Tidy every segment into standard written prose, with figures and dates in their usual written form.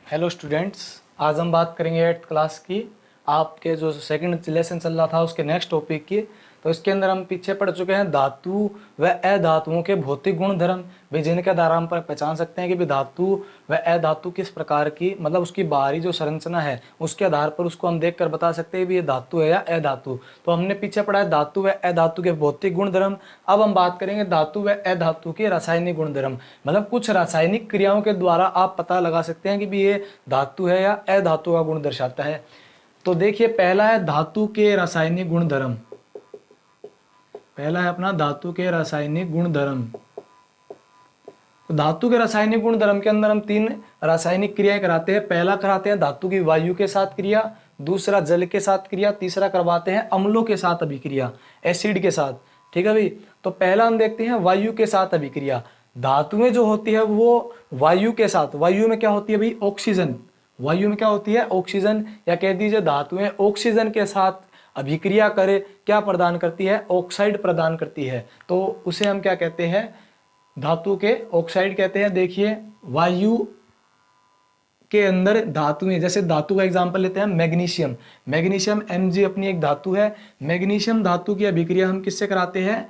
Hello students, आज हम बात करेंगे 8th क्लास की। आपके जो सेकंड लेसन चल रहा था उसके नेक्स्ट टॉपिक की। तो इसके अंदर हम पीछे पढ़ चुके हैं धातु व अधातुओं के भौतिक गुण धर्म, भी जिनके द्वारा हम पर पहचान सकते हैं कि भी धातु व अधातु किस प्रकार की, मतलब उसकी बाहरी जो संरचना है उसके आधार पर उसको हम देखकर बता सकते हैं भी ये धातु है या अधातु। तो हमने पीछे पढ़ा है धातु व अधातु के भौतिक गुण धर्म। अब हम बात करेंगे धातु व अधातु के रासायनिक गुण धर्म, मतलब कुछ रासायनिक क्रियाओं के द्वारा आप पता लगा सकते हैं कि भी ये धातु है या अधातु का गुण दर्शाता है। तो देखिए, पहला है धातु के रासायनिक गुण धर्म। पहला है अपना धातु के रासायनिक गुण धर्म। तो धातु के रासायनिक गुण धर्म के अंदर हम 3 रासायनिक क्रियाएं कराते हैं। पहला कराते हैं धातु की वायु के साथ क्रिया, दूसरा जल के साथ क्रिया, तीसरा करवाते हैं अम्लों के साथ अभिक्रिया, एसिड के साथ। ठीक है भाई। तो पहला हम देखते हैं वायु के साथ अभिक्रिया। धातुएं जो होती है वो वायु के साथ, वायु में क्या होती है भाई? ऑक्सीजन। वायु में क्या होती है? ऑक्सीजन, या कह दीजिए धातुएं ऑक्सीजन के साथ अभिक्रिया करे क्या प्रदान करती है? ऑक्साइड प्रदान करती है। तो उसे हम क्या कहते हैं? धातु के ऑक्साइड कहते हैं। देखिए, वायु के अंदर धातुएं, जैसे धातु का एग्जांपल लेते हैं मैग्नीशियम। मैग्नीशियम Mg अपनी एक धातु है। मैग्नीशियम धातु की अभिक्रिया हम किससे कराते हैं?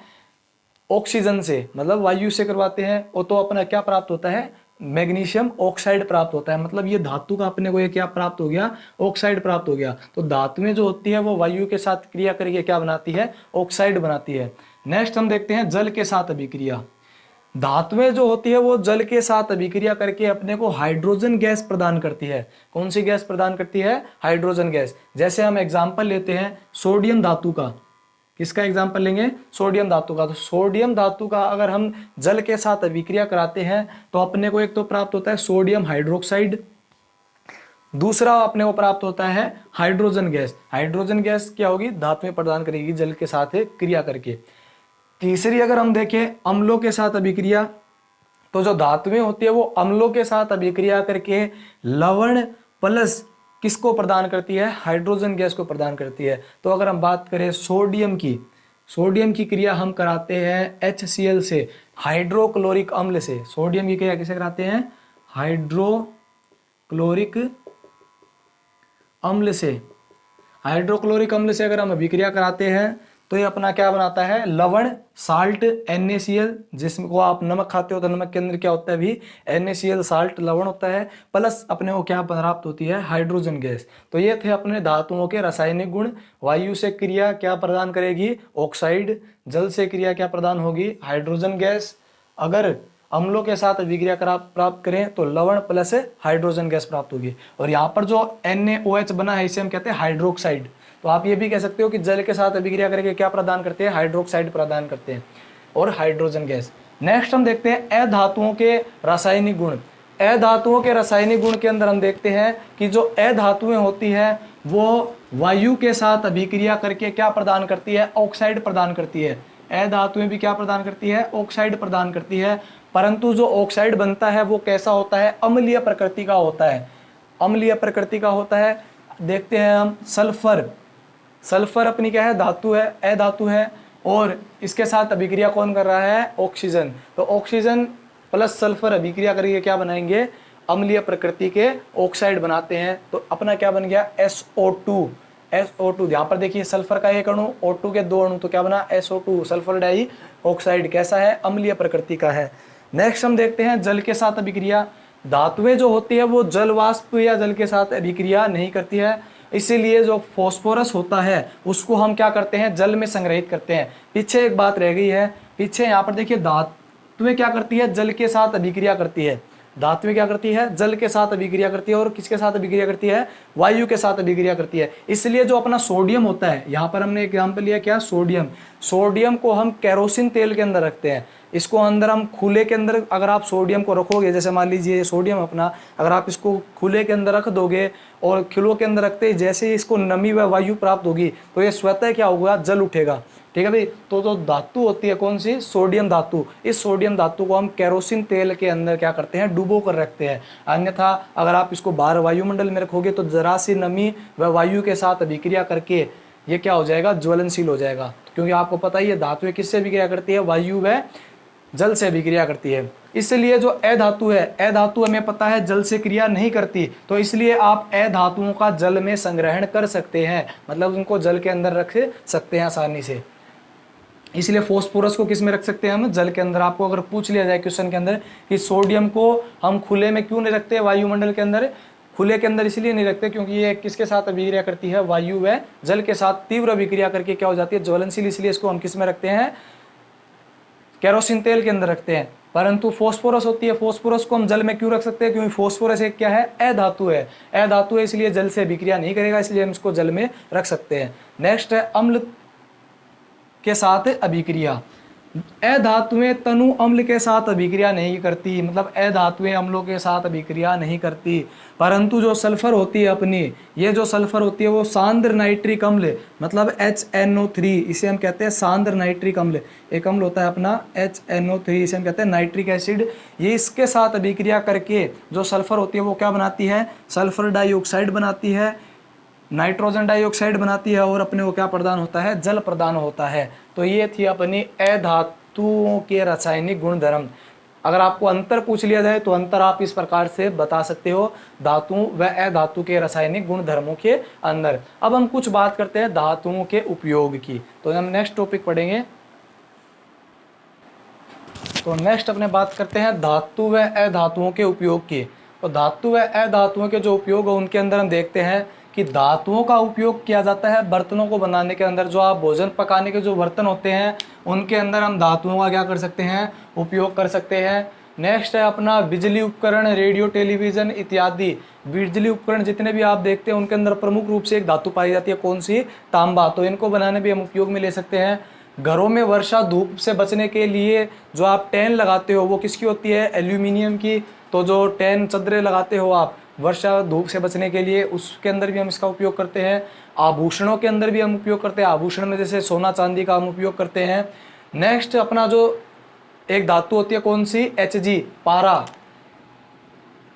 ऑक्सीजन से, मतलब वायु से करवाते हैं। और तो अपना क्या प्राप्त होता है? मैग्नीशियम ऑक्साइड प्राप्त होता है। मतलब ये धातु का अपने को ये क्या प्राप्त हो गया? ऑक्साइड प्राप्त हो गया। तो धातुएं जो होती है वो वायु के साथ क्रिया करके क्या बनाती है? ऑक्साइड बनाती है। नेक्स्ट हम देखते हैं जल के साथ अभिक्रिया। धातुएं जो होती है वो जल के साथ अभिक्रिया करके अपने को हाइड्रोजन गैस प्रदान करती है। कौन सी गैस प्रदान करती है? Hydrogen gas. जैसे हम एग्जाम्पल लेते हैं सोडियम धातु का। किसका एग्जाम्पल लेंगे? सोडियम धातु का। तो सोडियम धातु का अगर हम जल के साथ अभिक्रिया कराते हैं तो अपने को एक तो प्राप्त होता है सोडियम हाइड्रोक्साइड, दूसरा अपने को प्राप्त होता है हाइड्रोजन गैस। हाइड्रोजन गैस क्या होगी? धातुएं प्रदान करेगी जल के साथ क्रिया करके। तीसरी अगर हम देखें अम्लों के साथ अभिक्रिया, तो जो धातुएं होती है वो अम्लों के साथ अभिक्रिया करके लवण प्लस किसको प्रदान करती है? हाइड्रोजन गैस को प्रदान करती है। तो अगर हम बात करें सोडियम की क्रिया हम कराते हैं HCl से, हाइड्रोक्लोरिक अम्ल से। सोडियम की क्रिया किसे कराते हैं? हाइड्रोक्लोरिक अम्ल से। हाइड्रोक्लोरिक अम्ल से अगर हम अभिक्रिया कराते हैं तो ये अपना क्या बनाता है? लवण, साल्ट, NaCl, जिसको आप नमक खाते हो तो नमक के अंदर क्या होता है भी? NaCl, साल्ट, लवण होता है, प्लस अपने को क्या प्राप्त होती है? Hydrogen gas. तो ये थे अपने धातुओं के रासायनिक गुण। वायु से क्रिया क्या प्रदान करेगी? ऑक्साइड। जल से क्रिया क्या प्रदान होगी? Hydrogen gas. अगर अम्लों के साथ अभिक्रिया प्राप्त करें तो लवण प्लस हाइड्रोजन गैस प्राप्त होगी। और यहाँ पर जो NaOH बना है इसे हम कहते हैं हाइड्रोक्साइड। तो आप ये भी कह सकते हो कि जल के साथ अभिक्रिया करके क्या प्रदान करते हैं? हाइड्रोक्साइड प्रदान करते हैं और हाइड्रोजन गैस। नेक्स्ट हम देखते हैं अधातुओं के रासायनिक गुण। अधातुओं के रासायनिक गुण के अंदर हम देखते हैं कि जो अधातुएं होती है वो वायु के साथ अभिक्रिया करके क्या प्रदान करती है? ऑक्साइड प्रदान करती है। अधातुएं भी क्या प्रदान करती है? ऑक्साइड प्रदान करती है। परंतु जो ऑक्साइड बनता है वो कैसा होता है? अम्लीय प्रकृति का होता है। अम्लीय प्रकृति का होता है। देखते हैं हम सल्फर। सल्फर अपनी क्या है? धातु है, अधातु है, और इसके साथ अभिक्रिया कौन कर रहा है? ऑक्सीजन। तो ऑक्सीजन प्लस सल्फर अभिक्रिया करके क्या बनाएंगे? अम्लीय प्रकृति के ऑक्साइड बनाते हैं। तो अपना क्या बन गया? SO2। यहाँ पर देखिए सल्फर का एक अणु, O2 के 2 अणु, तो क्या बना? SO2, sulphur die oxide. कैसा है? अम्लीय प्रकृति का है। नेक्स्ट हम देखते हैं जल के साथ अभिक्रिया। धातुएं जो होती है वो जल वाष्प या जल के साथ अभिक्रिया नहीं करती है, इसीलिए जो फॉस्फोरस होता है उसको हम क्या करते हैं? जल में संग्रहित करते हैं। पीछे एक बात रह गई है, पीछे यहाँ पर देखिए धातुएं क्या करती है? जल के साथ अभिक्रिया करती है। धातुएं क्या करती है? जल के साथ अभिक्रिया करती है। और किसके साथ अभिक्रिया करती है? वायु के साथ अभिक्रिया करती है। इसलिए जो अपना सोडियम होता है, यहाँ पर हमने एग्जाम्पल लिया क्या? सोडियम को हम केरोसिन तेल के अंदर रखते हैं। इसको अंदर हम खुले के अंदर अगर आप सोडियम को रखोगे, जैसे मान लीजिए सोडियम अपना, अगर आप इसको खुले के अंदर रख दोगे और खिलों के अंदर रखते ही जैसे ही इसको नमी व वायु प्राप्त होगी तो ये स्वतः क्या होगा? जल उठेगा। ठीक है भाई। तो जो धातु होती है कौन सी? सोडियम धातु। इस सोडियम धातु को हम केरोसिन तेल के अंदर क्या करते हैं? डुबो कर रखते हैं। अन्यथा अगर आप इसको बाहर वायुमंडल में रखोगे तो जरा सी नमी व वायु के साथ अभिक्रिया करके ये क्या हो जाएगा? ज्वलनशील हो जाएगा। क्योंकि आपको पता ही है धातुएं किससे अभिक्रिया करती है? वायु व जल से अभिक्रिया करती है। इसलिए जो अ धातु है, अ धातु हमें पता है जल से क्रिया नहीं करती, तो इसलिए आप अ धातुओं का जल में संग्रहण कर सकते हैं, मतलब उनको जल के अंदर रख सकते हैं आसानी से। इसलिए फॉस्फोरस को किस में रख सकते हैं हम, जल के अंदर। आपको अगर पूछ लिया जाए क्वेश्चन के अंदर कि सोडियम को हम खुले में क्यों नहीं रखते वायुमंडल के अंदर, खुले के अंदर इसलिए नहीं रखते क्योंकि ये किसके साथ अभिक्रिया करती है, वायु व जल के साथ तीव्र अभिक्रिया करके क्या हो जाती है, ज्वलनशील, इसलिए इसको हम किस में रखते हैं, केरोसिन तेल के अंदर रखते हैं। परंतु फॉस्फोरस होती है, फॉस्फोरस को हम जल में क्यों रख सकते हैं, क्योंकि फॉस्फोरस एक क्या है, अ धातु है, अ धातु है, इसलिए जल से अभिक्रिया नहीं करेगा, इसलिए हम इसको जल में रख सकते हैं। नेक्स्ट है अम्ल के साथ अभिक्रिया। अधातुएं तनु अम्ल के साथ अभिक्रिया नहीं करती, मतलब अधातुएं अम्लों के साथ अभिक्रिया नहीं करती, परंतु जो सल्फर होती है अपनी, ये जो सल्फर होती है वो सांद्र नाइट्रिक अम्ल, मतलब HNO3, इसे हम कहते हैं सांद्र नाइट्रिक अम्ल। एक अम्ल होता है अपना HNO3, इसे हम कहते हैं नाइट्रिक एसिड। ये इसके साथ अभिक्रिया करके जो सल्फर होती है वो क्या बनाती है, सल्फर डाइऑक्साइड बनाती है, नाइट्रोजन डाइऑक्साइड बनाती है, और अपने को क्या प्रदान होता है, जल प्रदान होता है। तो ये थी अपनी अधातुओं के रासायनिक गुणधर्म। अगर आपको अंतर पूछ लिया जाए तो अंतर आप इस प्रकार से बता सकते हो धातुओं व अधातु के रासायनिक गुणधर्मों के अंदर। अब हम कुछ बात करते हैं धातुओं के उपयोग की, तो हम नेक्स्ट टॉपिक पढ़ेंगे। तो नेक्स्ट अपने बात करते हैं धातु व अधातुओं के उपयोग की। तो धातु व अधातुओं के जो उपयोग है उनके अंदर हम देखते हैं कि धातुओं का उपयोग किया जाता है बर्तनों को बनाने के अंदर। जो आप भोजन पकाने के जो बर्तन होते हैं उनके अंदर हम धातुओं का क्या कर सकते हैं, उपयोग कर सकते हैं। नेक्स्ट है अपना बिजली उपकरण, रेडियो, टेलीविजन इत्यादि। बिजली उपकरण जितने भी आप देखते हैं उनके अंदर प्रमुख रूप से एक धातु पाई जाती है, कौन सी, तांबा। तो इनको बनाने भी हम उपयोग में ले सकते हैं। घरों में वर्षा धूप से बचने के लिए जो आप टैन लगाते हो वो किसकी होती है, एल्यूमिनियम की। तो जो टैन चद्दरें लगाते हो आप वर्षा धूप से बचने के लिए, उसके अंदर भी हम इसका उपयोग करते हैं। आभूषणों के अंदर भी हम उपयोग करते हैं, आभूषण में जैसे सोना चांदी का हम उपयोग करते हैं। नेक्स्ट अपना जो एक धातु होती है कौन सी, Hg, पारा।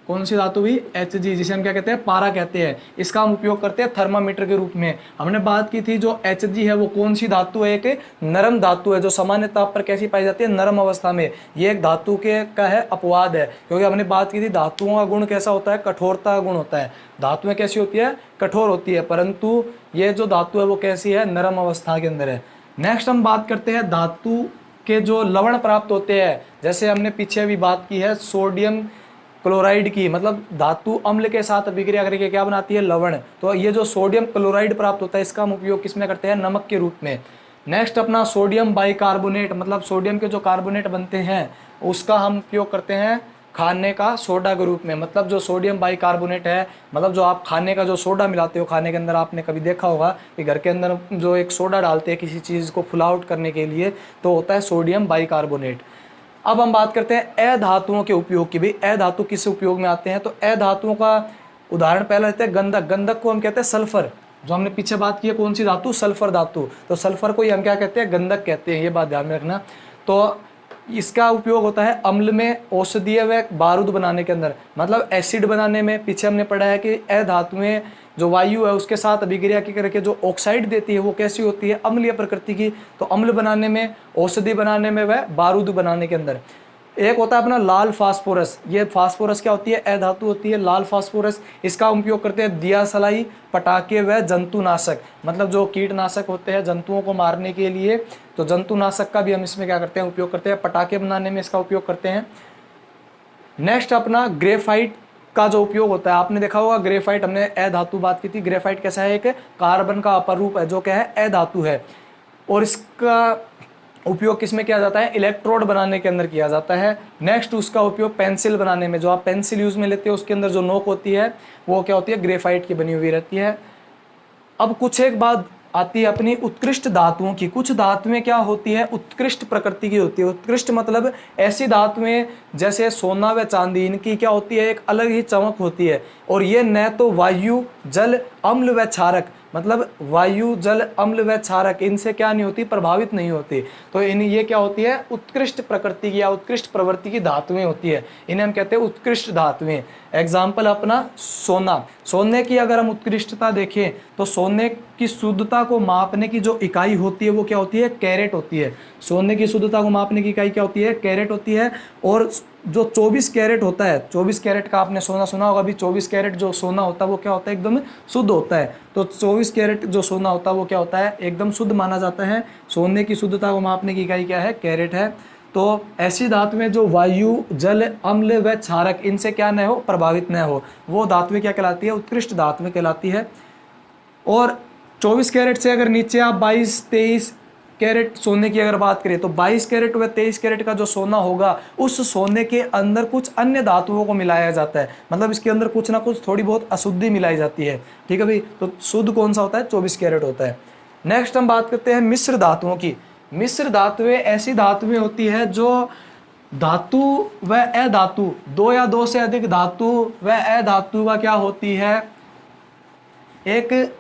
कौन सी धातु भी, Hg, जिसे हम क्या कहते हैं, पारा कहते हैं। इसका हम उपयोग करते हैं थर्मामीटर के रूप में। हमने बात की थी जो Hg है वो कौन सी धातु है, एक नरम धातु है जो सामान्य ताप पर कैसी पाई जाती है, नरम अवस्था में। ये एक धातु के का है अपवाद है, क्योंकि हमने बात की थी धातुओं का गुण कैसा होता है, कठोरता का गुण होता है। धातुएं कैसी होती है, कठोर होती है, परंतु ये जो धातु है वो कैसी है, नरम अवस्था के अंदर है। नेक्स्ट हम बात करते हैं धातु के जो लवण प्राप्त होते हैं। जैसे हमने पीछे भी बात की है सोडियम क्लोराइड की, मतलब धातु अम्ल के साथ अभिक्रिया करके क्या बनाती है, लवण। तो ये जो सोडियम क्लोराइड प्राप्त होता है इसका हम उपयोग किसमें करते हैं, नमक के रूप में। नेक्स्ट अपना सोडियम बाइकार्बोनेट, मतलब सोडियम के जो कार्बोनेट बनते हैं उसका हम उपयोग करते हैं खाने का सोडा के रूप में। मतलब जो सोडियम बाइकार्बोनेट है, मतलब जो आप खाने का जो सोडा मिलाते हो खाने के अंदर, आपने कभी देखा होगा कि घर के अंदर जो एक सोडा डालते हैं किसी चीज़ को फुलाउट करने के लिए, तो होता है सोडियम बाइकार्बोनेट। अब हम बात करते हैं अधातुओं के उपयोग की। भी अधातु किस उपयोग में आते हैं, तो अधातुओं का उदाहरण पहला रहता है गंधक। गंधक को हम कहते हैं सल्फर, जो हमने पीछे बात की है कौन सी धातु, सल्फर धातु। तो सल्फर को ही हम क्या कहते हैं, गंधक कहते हैं, ये बात ध्यान में रखना। तो इसका उपयोग होता है अम्ल में, औषधीय व बारूद बनाने के अंदर, मतलब एसिड बनाने में। पीछे हमने पढ़ा है कि अधातुएं जो वायु है उसके साथ अभिक्रिया की करके जो ऑक्साइड देती है वो कैसी होती है, अम्लीय प्रकृति की। तो अम्ल बनाने में, औषधि बनाने में व बारूद बनाने के अंदर। एक होता है अपना लाल फास्फोरस। ये फास्फोरस क्या होती है, अधातु होती है लाल फास्फोरस। इसका उपयोग करते हैं दिया सलाई, पटाखे व जंतुनाशक, मतलब जो कीटनाशक होते हैं जंतुओं को मारने के लिए, तो जंतुनाशक का भी हम इसमें क्या करते हैं, उपयोग करते हैं। पटाखे बनाने में इसका उपयोग करते हैं। नेक्स्ट अपना ग्रेफाइट का जो उपयोग होता है, आपने देखा होगा ग्रेफाइट, हमने अधातु बात की थी। ग्रेफाइट कैसा है, एक कार्बन का अपरूप है जो क्या है, अधातु है। और इसका उपयोग किसमें किया जाता है, इलेक्ट्रोड बनाने के अंदर किया जाता है। नेक्स्ट उसका उपयोग पेंसिल बनाने में, जो आप पेंसिल यूज में लेते हो उसके अंदर जो नोक होती है वो क्या होती है, ग्रेफाइट की बनी हुई रहती है। अब कुछ एक बात आती है अपनी उत्कृष्ट धातुओं की। कुछ धातुएं क्या होती है, उत्कृष्ट प्रकृति की होती है। उत्कृष्ट मतलब ऐसी धातुएं जैसे सोना व चांदी, इनकी क्या होती है, एक अलग ही चमक होती है। और ये न तो वायु, जल, अम्ल व क्षारक, मतलब वायु, जल, अम्ल व क्षारक, इनसे क्या नहीं होती, प्रभावित नहीं होती। तो ये क्या होती है, उत्कृष्ट प्रकृति की या उत्कृष्ट प्रवृत्ति की धातुएं होती है, इन्हें हम कहते हैं उत्कृष्ट धातुएं। एग्जाम्पल अपना सोना। सोने की अगर हम उत्कृष्टता देखें तो सोने की शुद्धता को मापने की जो इकाई होती है वो क्या होती है, कैरेट होती है। सोने की शुद्धता को मापने की इकाई क्या होती है, कैरेट होती है। और जो 24 कैरेट होता है, 24 कैरेट का आपने सोना सुना होगा, अभी 24 कैरेट जो सोना होता है वो क्या होता है, एकदम शुद्ध होता है। तो 24 कैरेट जो सोना होता है वो क्या होता है, एकदम शुद्ध माना जाता है। सोने की शुद्धता को मापने की इकाई क्या है, कैरेट है। तो ऐसी धातुएं जो वायु, जल, अम्ल व क्षारक इनसे क्या न हो, प्रभावित न हो, वो धातुएं क्या कहलाती है, उत्कृष्ट धातुएं कहलाती है। और 24 कैरेट से अगर नीचे आप 22-23 कैरेट सोने की अगर बात करें, तो 22 कैरेट व 23 कैरेट का जो सोना होगा, उस सोने के अंदर कुछ अन्य धातुओं को मिलाया जाता है, मतलब इसके अंदर कुछ ना कुछ थोड़ी बहुत अशुद्धि मिलाई जाती है। ठीक है भाई, तो शुद्ध कौन सा होता है, 24 कैरेट होता है। नेक्स्ट हम बात करते हैं मिश्र धातुओं की। मिश्र धातुएं ऐसी धातुएं होती है जो धातु व अधातु, दो या दो से अधिक धातु व अधातु का क्या होती है, एक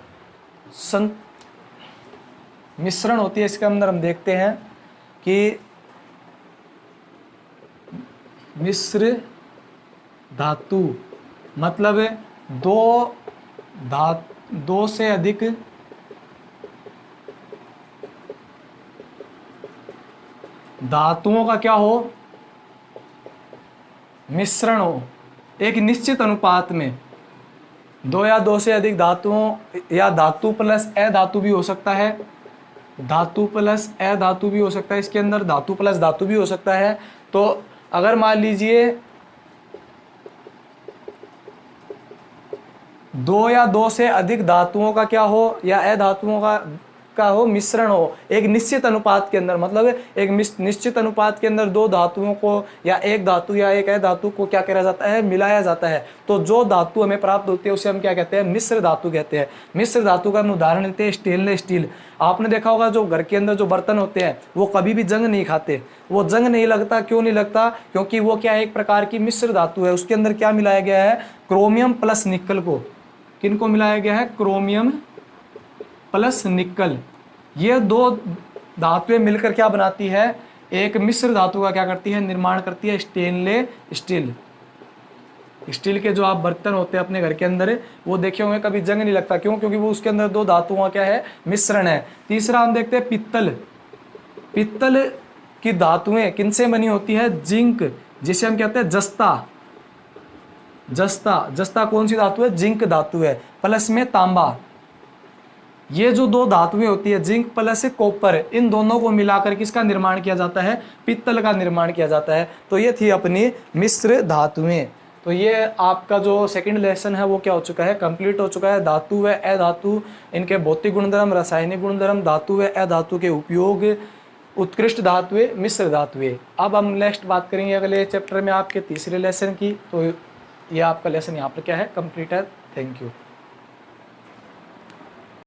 मिश्रण होती है। इसके अंदर हम देखते हैं कि मिश्र धातु मतलब दो से अधिक धातुओं का क्या हो, मिश्रण हो एक निश्चित अनुपात में। दो या दो से अधिक धातुओं, या धातु प्लस अधातु भी हो सकता है, धातु प्लस अधातु भी हो सकता है, इसके अंदर धातु प्लस धातु भी हो सकता है। तो अगर मान लीजिए दो या दो से अधिक धातुओं का क्या हो, या अधातुओं का हो मिश्रण हो एक निश्चित अनुपात के अंदर, मतलब एक निश्चित अनुपात के अंदर दो धातुओं को या एक धातु या एक अधातु को क्या करा जाता है, मिलाया जाता है। तो जो धातु हमें प्राप्त होती है उसे हम क्या कहते हैं, मिश्र धातु कहते हैं। मिश्र धातु का हम उदाहरण लेते हैं स्टेनलेस स्टील। आपने देखा होगा जो घर के अंदर जो बर्तन होते हैं वो कभी भी जंग नहीं खाते, वो जंग नहीं लगता। क्यों नहीं लगता, क्योंकि वो क्या है, एक प्रकार की मिश्र धातु है। उसके अंदर क्या मिलाया गया है, क्रोमियम प्लस निकल को। किनको मिलाया गया है, क्रोमियम प्लस निकल। ये दो धातुएं मिलकर क्या बनाती है, एक मिश्र धातु का क्या करती है, निर्माण करती है, स्टेनलेस स्टील। स्टील के जो आप बर्तन होते हैं अपने घर के अंदर, वो देखे होंगे कभी जंग नहीं लगता। क्यों, क्योंकि वो उसके अंदर दो धातुओं का क्या है, मिश्रण है। तीसरा हम देखते हैं पित्तल। पित्तल की धातुएं किनसे बनी होती है, जिंक, जिसे हम कहते हैं जस्ता। जस्ता कौन सी धातु है, जिंक धातु है, प्लस में तांबा। ये जो दो धातुएं होती है, जिंक प्लस कॉपर, इन दोनों को मिलाकर किसका निर्माण किया जाता है, पित्तल का निर्माण किया जाता है। तो ये थी अपनी मिश्र धातुएं। तो ये आपका जो सेकंड लेसन है वो क्या हो चुका है, कंप्लीट हो चुका है। धातु व अधातु, इनके भौतिक गुणधर्म, रासायनिक गुणधर्म, धातु व अधातु के उपयोग, उत्कृष्ट धातुएं, मिश्र धातुएं। अब हम नेक्स्ट बात करेंगे अगले चैप्टर में आपके तीसरे लेसन की। तो ये आपका लेसन यहाँ पर क्या है, कंप्लीट है। Thank you.